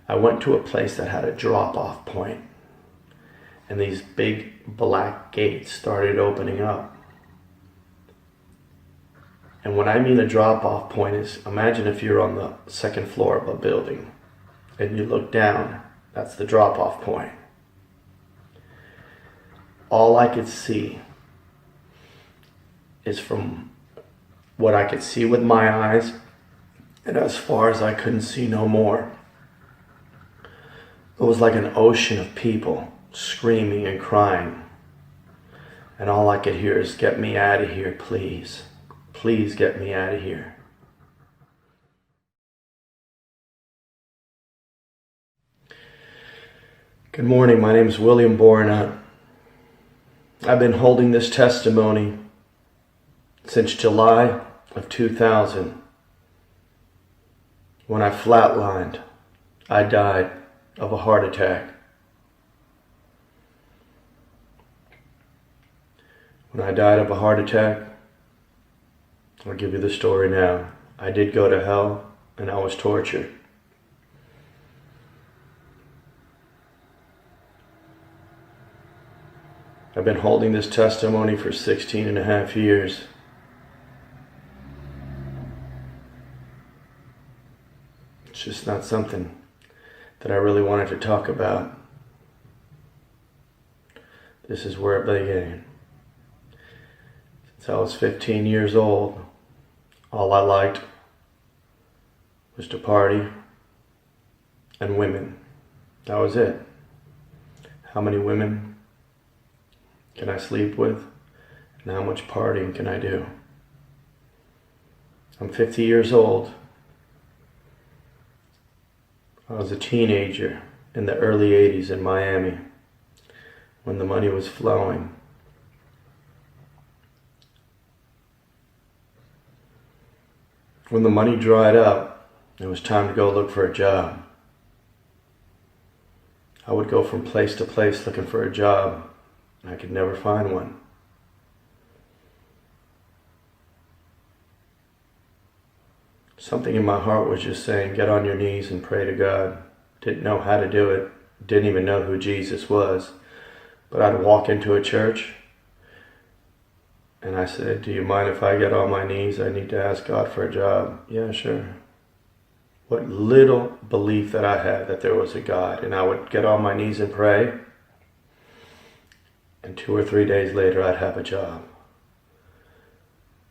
I went to a place that had a drop-off point, and these big black gates started opening up. And when I mean a drop-off point is, imagine if you're on the second floor of a building and you look down, that's the drop-off point. All I could see is from what I could see with my eyes, and as far as I couldn't see no more. It was like an ocean of people screaming and crying. And all I could hear is, "Get me out of here, please. Please get me out of here." Good morning, my name is William Borna. I've been holding this testimony since July of 2000. When I flatlined, I died of a heart attack. When I died of a heart attack, I'll give you the story now. I did go to hell and I was tortured. I've been holding this testimony for 16 and a half years. It's just not something that I really wanted to talk about. This is where it began. Since I was 15 years old, all I liked was to party and women. That was it. How many women can I sleep with? And how much partying can I do? I'm 50 years old. I was a teenager in the early 80s in Miami when the money was flowing. When the money dried up, it was time to go look for a job. I would go from place to place looking for a job, and I could never find one. Something in my heart was just saying, get on your knees and pray to God. Didn't know how to do it. Didn't even know who Jesus was. But I'd walk into a church and I said, "Do you mind if I get on my knees? I need to ask God for a job." "Yeah, sure." What little belief that I had that there was a God. And I would get on my knees and pray. And 2 or 3 days later, I'd have a job.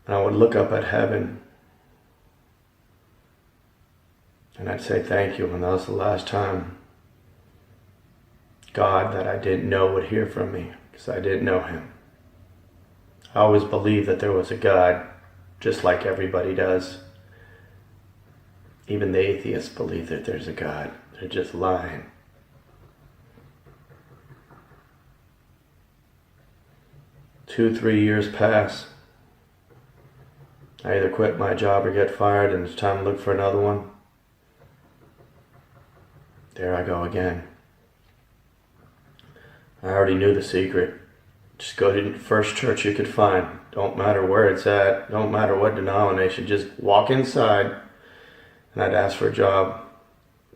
And I would look up at heaven and I'd say thank you. And that was the last time God that I didn't know would hear from me, because I didn't know him. I always believed that there was a God, just like everybody does. Even the atheists believe that there's a God. They're just lying. Two, 3 years pass. I either quit my job or get fired, and it's time to look for another one. There I go again. I already knew the secret. Just go to the first church you could find. Don't matter where it's at. Don't matter what denomination. Just walk inside and I'd ask for a job.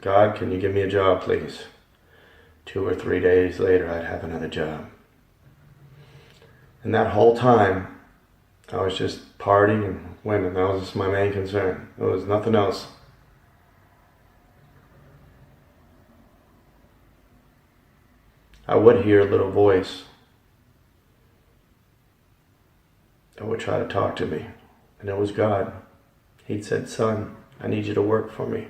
"God, can you give me a job, please?" 2 or 3 days later, I'd have another job. And that whole time, I was just partying and women. That was just my main concern. There was nothing else. I would hear a little voice that would try to talk to me, and it was God. He'd said, "Son, I need you to work for me."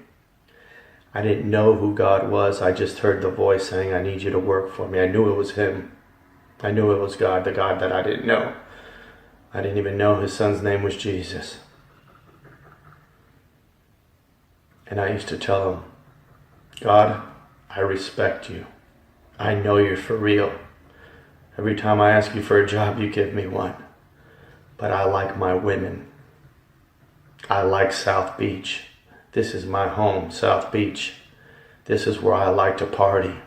I didn't know who God was. I just heard the voice saying, "I need you to work for me." I knew it was him. I knew it was God, the God that I didn't know. I didn't even know his son's name was Jesus. And I used to tell him, "God, I respect you. I know you're for real. Every time I ask you for a job, you give me one. But I like my women. I like South Beach. This is my home, South Beach. This is where I like to party.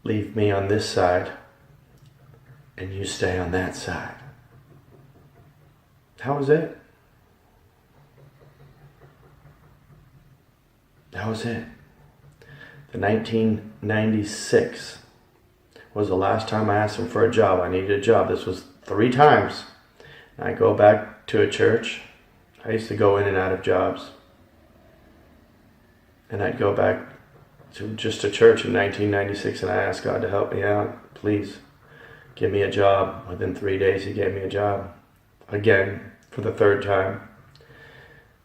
Leave me on this side, and you stay on that side." That was it. That was it. The 1996 was the last time I asked him for a job. I needed a job. This was 3 times. I go back to a church. I used to go in and out of jobs. And I'd go back to just a church in 1996 and I asked God to help me out. Please give me a job. Within 3 days he gave me a job. Again, for the 3rd time.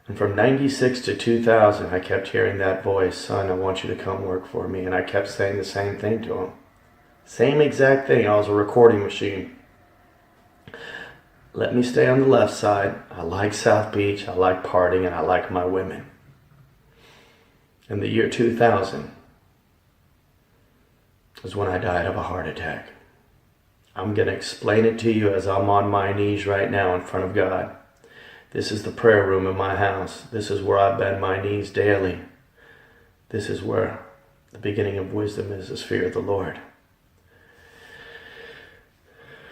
And from 96 to 2000, I kept hearing that voice, son, I want you to come work for me. And I kept saying the same thing to him. Same exact thing. I was a recording machine. Let me stay on the left side. I like South Beach. I like partying and I like my women. In the year 2000 is when I died of a heart attack. I'm going to explain it to you as I'm on my knees right now in front of God. This is the prayer room in my house. This is where I bend my knees daily. This is where the beginning of wisdom is fear of the Lord.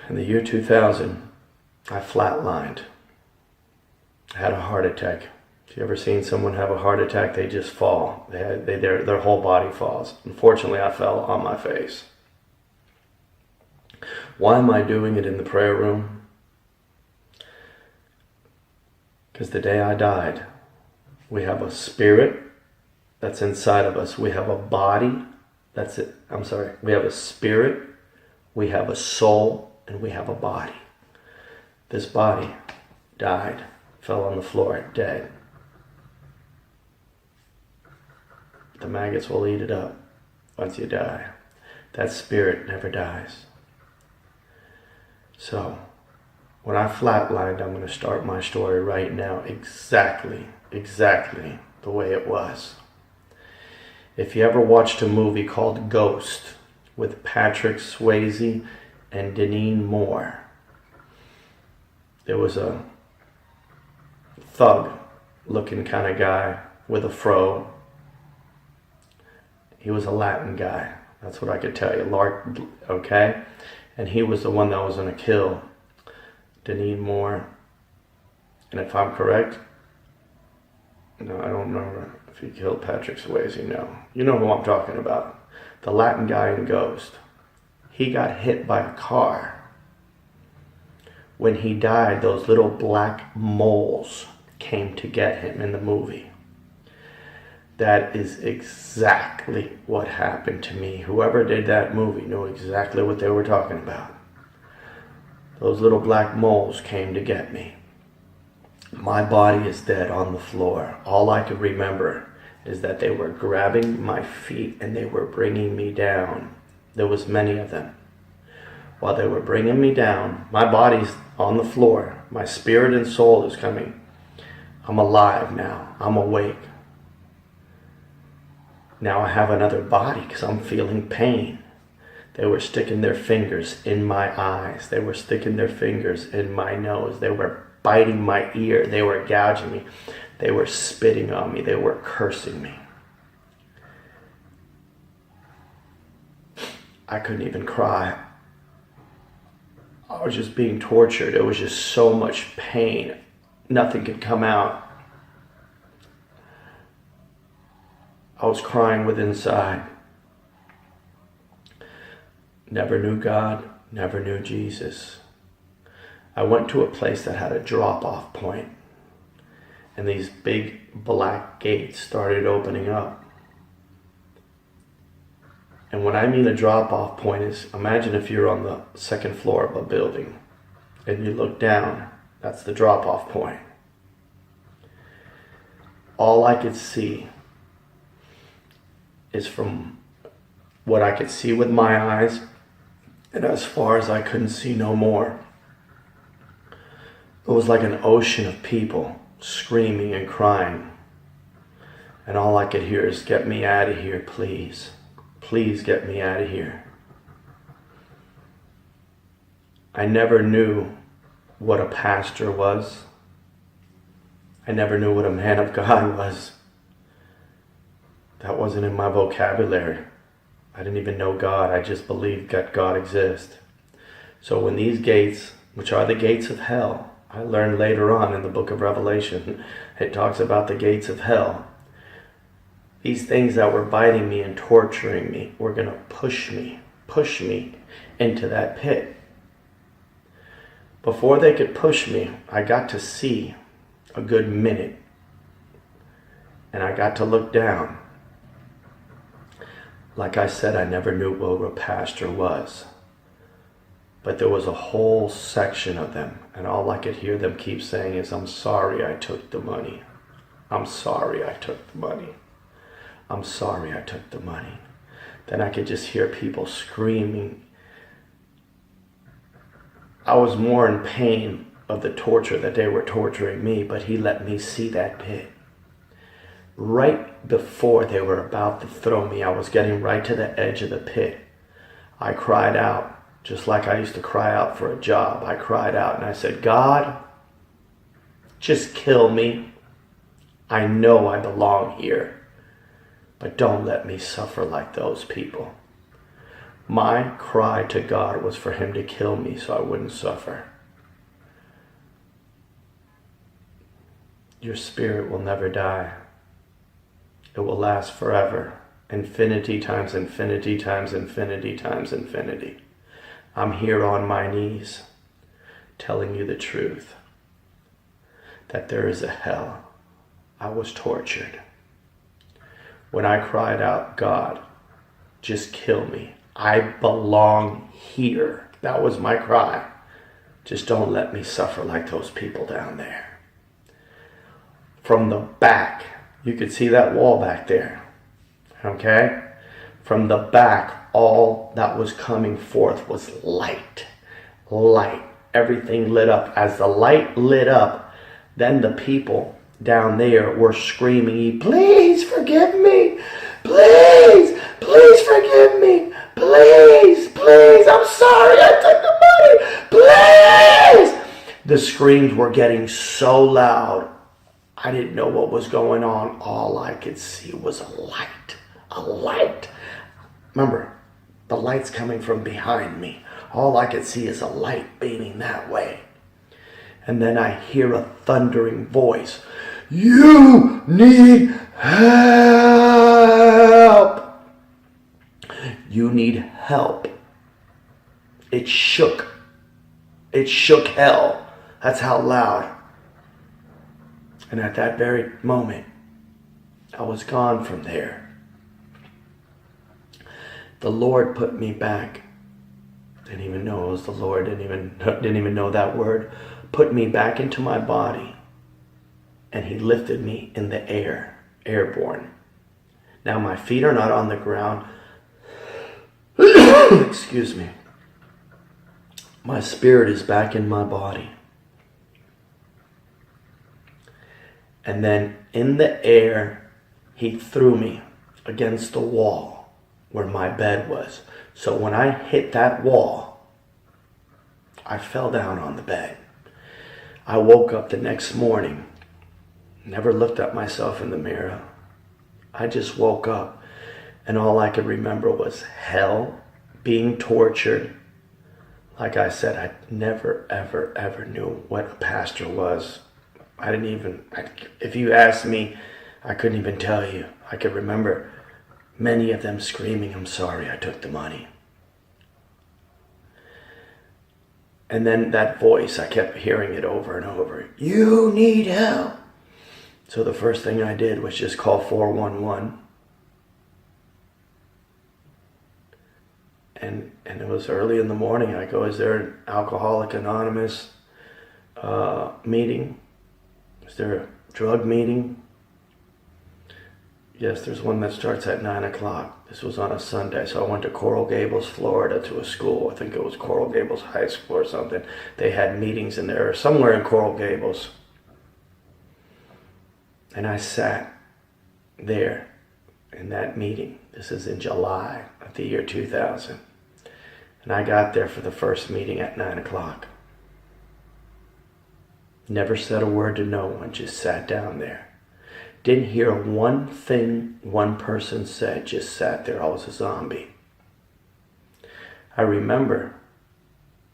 In the year 2000, I flatlined. I had a heart attack. If you ever seen someone have a heart attack, they just fall. Their whole body falls. Unfortunately, I fell on my face. Why am I doing it in the prayer room? Because the day I died, we have a spirit that's inside of us. We have a body. We have a spirit. We have a soul. And we have a body. This body died, fell on the floor, dead. The maggots will eat it up once you die. That spirit never dies. So, when I flatlined, I'm going to start my story right now exactly the way it was. If you ever watched a movie called Ghost with Patrick Swayze and Deneen Moore, there was a thug-looking kind of guy with a fro. He was a Latin guy. That's what I could tell you. Okay? And he was the one that was going to kill Deneen Moore. And if I'm correct, no, I don't remember if he killed Patrick Swayze, no. You know who I'm talking about. The Latin guy in Ghost. He got hit by a car. When he died, those little black moles came to get him in the movie. That is exactly what happened to me. Whoever did that movie knew exactly what they were talking about. Those little black moles came to get me. My body is dead on the floor. All I could remember is that they were grabbing my feet and they were bringing me down. There was many of them. While they were bringing me down, my body's on the floor. My spirit and soul is coming. I'm alive now. I'm awake. Now I have another body because I'm feeling pain. They were sticking their fingers in my eyes. They were sticking their fingers in my nose. They were biting my ear. They were gouging me. They were spitting on me. They were cursing me. I couldn't even cry. I was just being tortured. It was just so much pain. Nothing could come out. I was crying with inside. Never knew God, never knew Jesus. I went to a place that had a drop-off point, and these big black gates started opening up. And when I mean a drop-off point is, imagine if you're on the 2nd floor of a building and you look down, that's the drop-off point. All I could see is from what I could see with my eyes, and as far as I couldn't see no more. It was like an ocean of people screaming and crying. And all I could hear is, get me out of here, please. Please get me out of here. I never knew what a pastor was. I never knew what a man of God was. That wasn't in my vocabulary. I didn't even know God. I just believed that God exists. So when these gates, which are the gates of hell, I learned later on in the book of Revelation, it talks about the gates of hell. These things that were biting me and torturing me were going to push me into that pit. Before they could push me, I got to see a good minute. And I got to look down. Like I said, I never knew what a pastor was. But there was a whole section of them, and all I could hear them keep saying is, I'm sorry I took the money. I'm sorry I took the money. I'm sorry I took the money. Then I could just hear people screaming. I was more in pain of the torture that they were torturing me, but he let me see that pit. Right before they were about to throw me, I was getting right to the edge of the pit. I cried out, just like I used to cry out for a job. I cried out and I said, God, just kill me. I know I belong here, but don't let me suffer like those people. My cry to God was for him to kill me so I wouldn't suffer. Your spirit will never die. It will last forever. Infinity times infinity times infinity times infinity. I'm here on my knees telling you the truth. That there is a hell. I was tortured. When I cried out, God, just kill me. I belong here. That was my cry. Just don't let me suffer like those people down there. From the back, you could see that wall back there. Okay? From the back, all that was coming forth was light. Light. Everything lit up. As the light lit up, then the people down there were screaming, please forgive me. Please, please forgive me. Please, please, I'm sorry I took the money. Please. The screams were getting so loud. I didn't know what was going on. All I could see was a light. A light. Remember, the light's coming from behind me. All I could see is a light beaming that way. And then I hear a thundering voice. You need help. You need help. It shook. It shook hell. That's how loud. And at that very moment, I was gone from there. The Lord put me back. Didn't even know it was the Lord. Didn't even know that word. Put me back into my body. And he lifted me in the air, airborne. Now my feet are not on the ground. Excuse me. My spirit is back in my body. And then in the air, he threw me against the wall where my bed was. So when I hit that wall, I fell down on the bed. I woke up the next morning. Never looked at myself in the mirror. I just woke up and all I could remember was hell, being tortured. Like I said, I never, ever, ever knew what a pastor was. If you asked me, I couldn't even tell you. I could remember many of them screaming, I'm sorry I took the money. And then that voice, I kept hearing it over and over. You need help. So the first thing I did was just call 411. And it was early in the morning. I go, is there an Alcoholic Anonymous meeting? Is there a drug meeting? Yes, there's one that starts at 9 o'clock. This was on a Sunday, so I went to Coral Gables, Florida, to a school. I think it was Coral Gables High School or something. They had meetings in there, or somewhere in Coral Gables. And I sat there in that meeting. This is in July of the year 2000. And I got there for the first meeting at 9 o'clock. Never said a word to no one, just sat down there. Didn't hear one thing one person said, just sat there. I was a zombie. I remember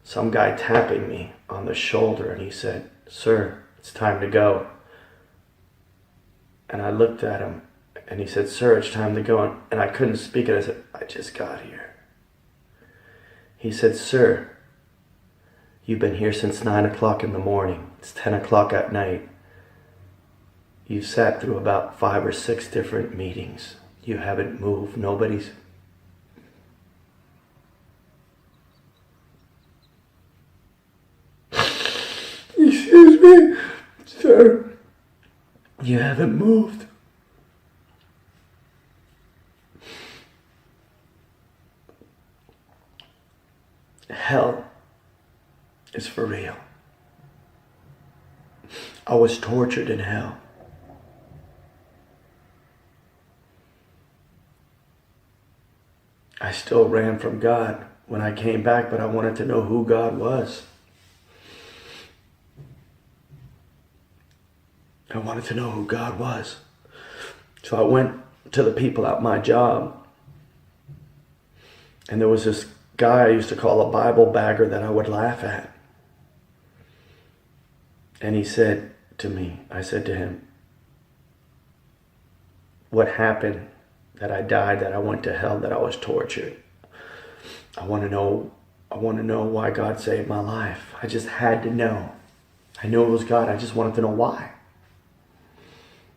some guy tapping me on the shoulder and he said, sir, it's time to go. And I looked at him And he said, "Sir, it's time to go." And I couldn't speak it. I said, "I just got here." He said, "Sir, you've been here since 9 o'clock in the morning. It's 10 o'clock at night. You've sat through about 5 or 6 different meetings. You haven't moved. Nobody's..." "Excuse me, sir. You haven't moved." Hell is for real. I was tortured in hell. I still ran from God when I came back, but I wanted to know who God was. I wanted to know who God was. So I went to the people at my job, and there was this guy I used to call a Bible bagger that I would laugh at. And he said to me, I said to him, "What happened that I died, that I went to hell, that I was tortured? I want to know why God saved my life. I just had to know. I knew it was God. I just wanted to know why.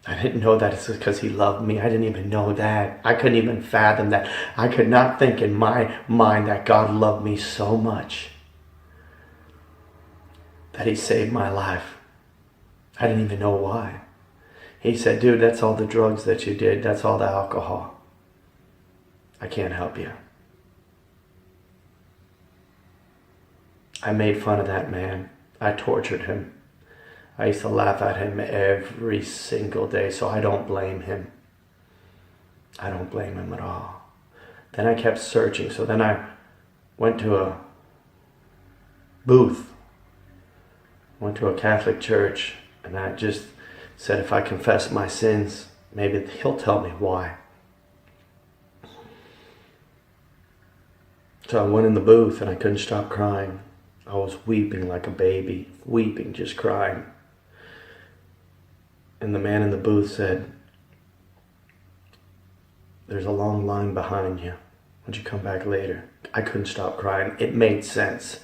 I didn't know that it's because he loved me. I didn't even know that. I couldn't even fathom that. I could not think in my mind that God loved me so much that he saved my life. I didn't even know why." He said, "Dude, that's all the drugs that you did. That's all the alcohol. I can't help you." I made fun of that man. I tortured him. I used to laugh at him every single day, so I don't blame him. I don't blame him at all. Then I kept searching, so then I went to a booth, went to a Catholic church, and I just said, if I confess my sins, maybe he'll tell me why. So I went in the booth and I couldn't stop crying. I was weeping like a baby, weeping, just crying. And the man in the booth said, "There's a long line behind you. Why don't you come back later?" I couldn't stop crying. It made sense.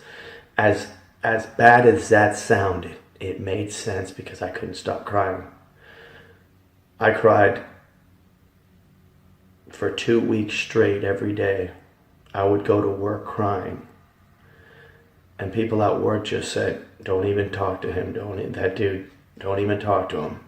As bad as that sounded, it made sense because I couldn't stop crying. I cried for 2 weeks straight every day. I would go to work crying. And people at work just said, "Don't even talk to him. That dude, don't even talk to him."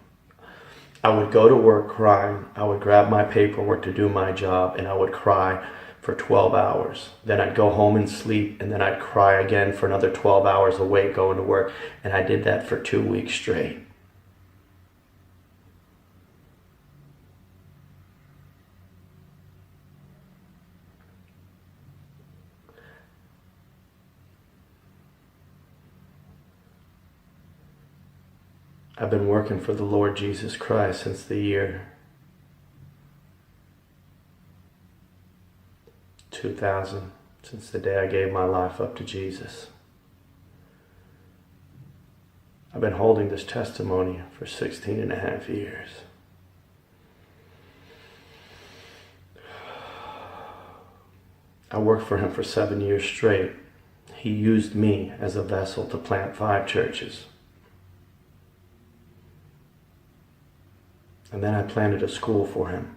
I would go to work crying. I would grab my paperwork to do my job, and I would cry for 12 hours. Then I'd go home and sleep, and then I'd cry again for another 12 hours awake going to work. And I did that for 2 weeks straight. I've been working for the Lord Jesus Christ since the year 2000, since the day I gave my life up to Jesus. I've been holding this testimony for 16 and a half years. I worked for him for 7 years straight. He used me as a vessel to plant 5 churches. And then I planted a school for him.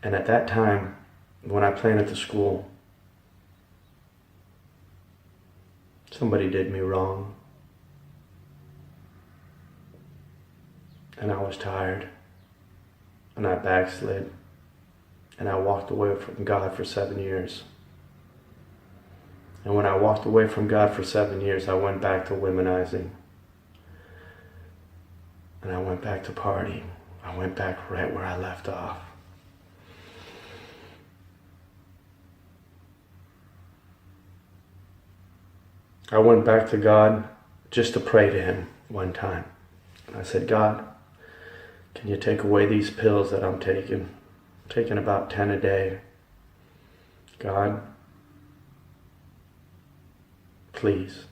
And at that time, when I planted the school, somebody did me wrong. And I was tired. And I backslid. And I walked away from God for 7 years. And when I walked away from God for 7 years, I went back to womanizing. And I went back to partying. I went back right where I left off. I went back to God just to pray to him one time. And I said, "God, can you take away these pills that I'm taking? I'm taking about 10 a day. God, please."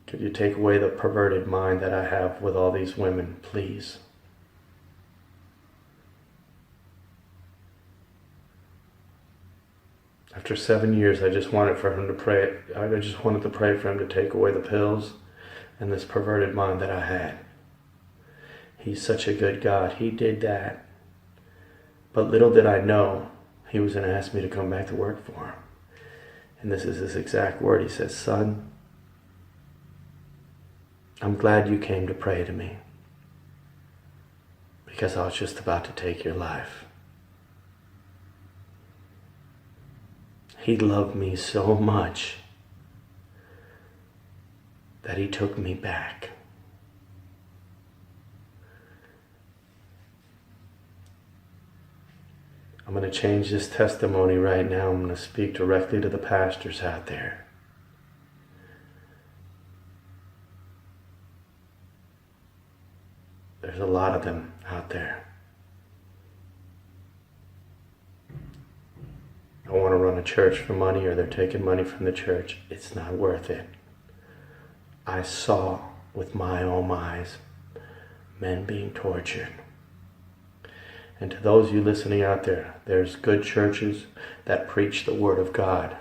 Could you take away the perverted mind that I have with all these women, please? After 7 years, I just wanted for him to pray. I just wanted to pray for him to take away the pills and this perverted mind that I had. He's such a good God. He did that. But little did I know he was going to ask me to come back to work for him. And this is his exact word. He says, "Son, I'm glad you came to pray to me, because I was just about to take your life." He loved me so much that he took me back. I'm going to change this testimony right now. I'm going to speak directly to the pastors out there. There's a lot of them out there. I want to run a church for money, or they're taking money from the church. It's not worth it. I saw with my own eyes men being tortured. And to those of you listening out there, there's good churches that preach the Word of God.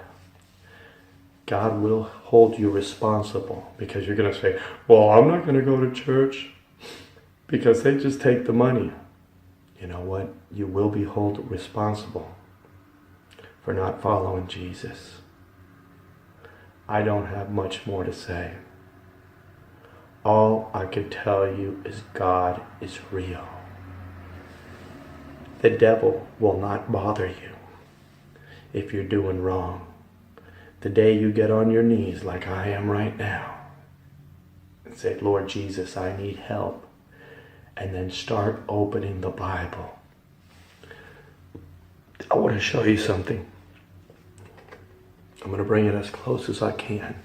God will hold you responsible, because you're going to say, "Well, I'm not going to go to church because they just take the money." You know what? You will be held responsible for not following Jesus. I don't have much more to say. All I can tell you is God is real. The devil will not bother you if you're doing wrong. The day you get on your knees like I am right now and say, "Lord Jesus, I need help," and then start opening the Bible. I want to show you something. I'm going to bring it as close as I can.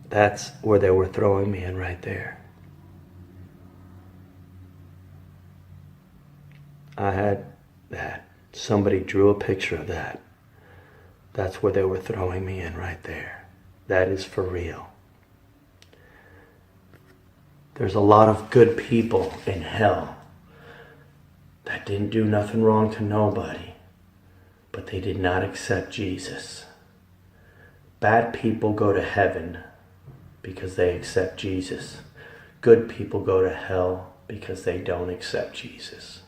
That's where they were throwing me in right there. I had that. Somebody drew a picture of that. That's where they were throwing me in right there. That is for real. There's a lot of good people in hell that didn't do nothing wrong to nobody, but they did not accept Jesus. Bad people go to heaven because they accept Jesus. Good people go to hell because they don't accept Jesus.